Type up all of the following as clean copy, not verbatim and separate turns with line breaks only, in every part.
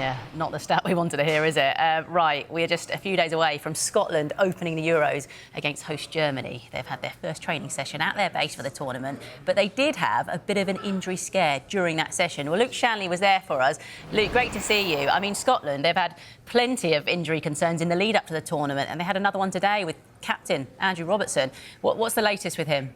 Yeah, not the stat we wanted to hear, is it? Right, we are just a few days away from Scotland opening the Euros against host Germany. They've had their first training session at their base for the tournament, but they did have a bit of an injury scare during that session. Well, Luke Shanley was there for us. Luke, great to see you. I mean, Scotland, they've had plenty of injury concerns in the lead up to the tournament, and they had another one today with captain Andrew Robertson. What's the latest with him?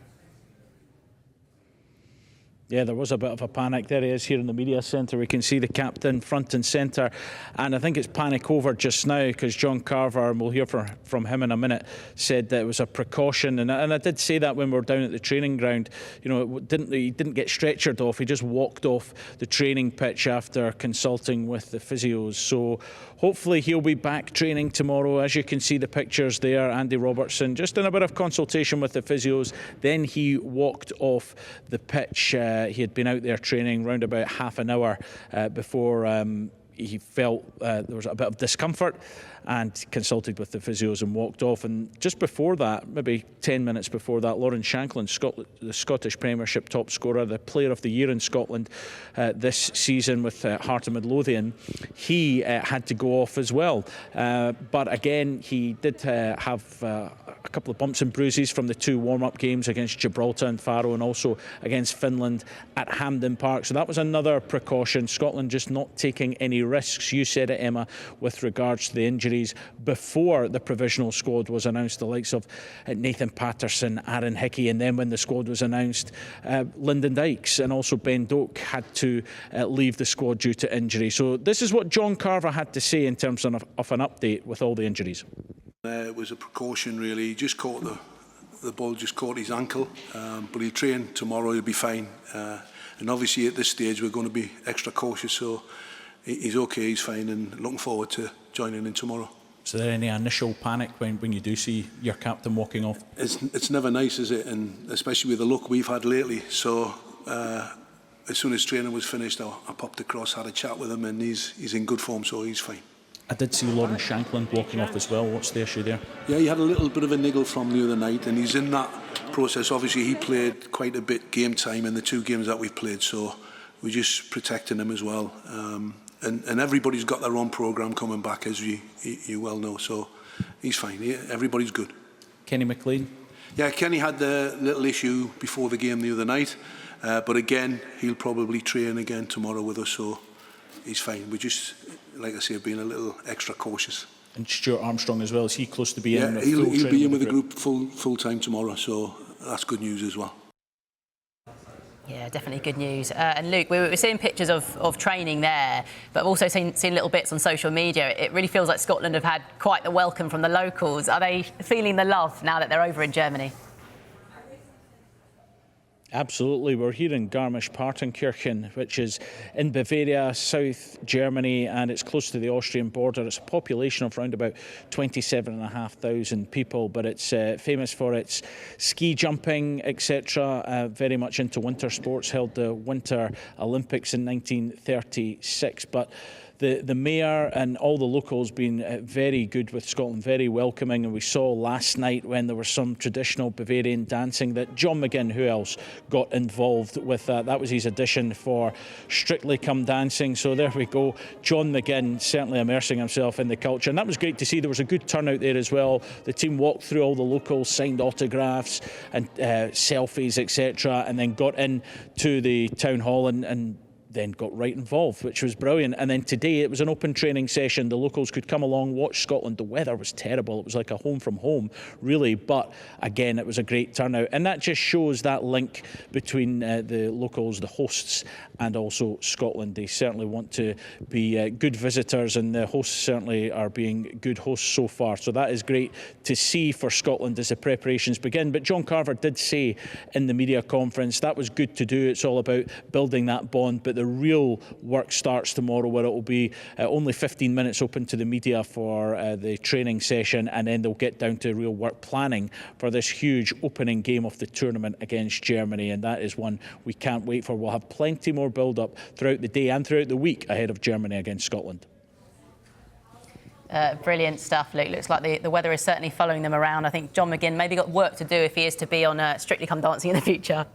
Yeah, there was a bit of a panic. There he is here in the media centre. We can see the captain front and centre. And I think it's panic over just now because John Carver, and we'll hear from him in a minute, said that it was a precaution. And I did say that when we were down at the training ground. You know, he didn't get stretchered off. He just walked off the training pitch after consulting with the physios. So hopefully he'll be back training tomorrow. As you can see the pictures there, Andy Robertson, just in a bit of consultation with the physios. Then he walked off the pitch. He had been out there training around about half an hour before he felt there was a bit of discomfort and consulted with the physios and walked off. And just before that, maybe 10 minutes before that, Lauren Shanklin, the Scottish Premiership top scorer, the Player of the Year in Scotland this season with Heart of Midlothian, he had to go off as well. But again, he did have a couple of bumps and bruises from the two warm-up games against Gibraltar and Faro and also against Finland at Hampden Park. So that was another precaution. Scotland just not taking any risks. You said it, Emma, with regards to the injuries before the provisional squad was announced, the likes of Nathan Patterson, Aaron Hickey, and then when the squad was announced, Lyndon Dykes and also Ben Doak had to leave the squad due to injury. So this is what John Carver had to say in terms of an update with all the injuries.
It was a precaution, really. He just caught the ball, just caught his ankle, but he'll train tomorrow. He'll be fine. And obviously at this stage we're going to be extra cautious. So he's okay, he's fine, and looking forward to joining in tomorrow.
Is there any initial panic when you do see your captain walking off?
It's never nice, is it? And especially with the luck we've had lately. So as soon as training was finished, I popped across, had a chat with him, and he's in good form, so he's fine.
I did see Lauren Shanklin walking off as well. What's the issue there?
Yeah, he had a little bit of a niggle from the other night, and he's in that process. Obviously, he played quite a bit game time in the two games that we've played, so we're just protecting him as well. And everybody's got their own programme coming back, as you well know, so he's fine. Everybody's good.
Kenny McLean?
Yeah, Kenny had the little issue before the game the other night, but again, he'll probably train again tomorrow with us, so he's fine. We're just, like I say, being a little extra cautious.
And Stuart Armstrong as well, is he close to being in?
Yeah, he'll be in with the group full time tomorrow, so that's good news as well.
Yeah, definitely good news. And Luke, we were seeing pictures of training there, but I've also seen little bits on social media. It really feels like Scotland have had quite the welcome from the locals. Are they feeling the love now that they're over in Germany?
Absolutely. We're here in Garmisch-Partenkirchen, which is in Bavaria, South Germany, and it's close to the Austrian border. It's a population of around about 27,500 people, but it's famous for its ski jumping, etc. Very much into winter sports, held the Winter Olympics in 1936. But the mayor and all the locals been very good with Scotland, very welcoming, and we saw last night when there was some traditional Bavarian dancing that John McGinn, who else, got involved with that. That was his audition for Strictly Come Dancing. So there we go, John McGinn certainly immersing himself in the culture, and that was great to see. There was a good turnout there as well. The team walked through all the locals, signed autographs and selfies, etc., and then got into the town hall and then got right involved, which was brilliant. And then today it was an open training session. The locals could come along, watch Scotland. The weather was terrible. It was like a home from home, really. But again, it was a great turnout. And that just shows that link between the locals, the hosts, and also Scotland. They certainly want to be good visitors, and the hosts certainly are being good hosts so far. So that is great to see for Scotland as the preparations begin. But John Carver did say in the media conference that was good to do. It's all about building that bond. But the real work starts tomorrow, where it will be only 15 minutes open to the media for the training session, and then they'll get down to real work planning for this huge opening game of the tournament against Germany, and that is one we can't wait for. We'll have plenty more build-up throughout the day and throughout the week ahead of Germany against Scotland.
Brilliant stuff, Luke. Looks like the weather is certainly following them around. I think John McGinn maybe got work to do if he is to be on Strictly Come Dancing in the future.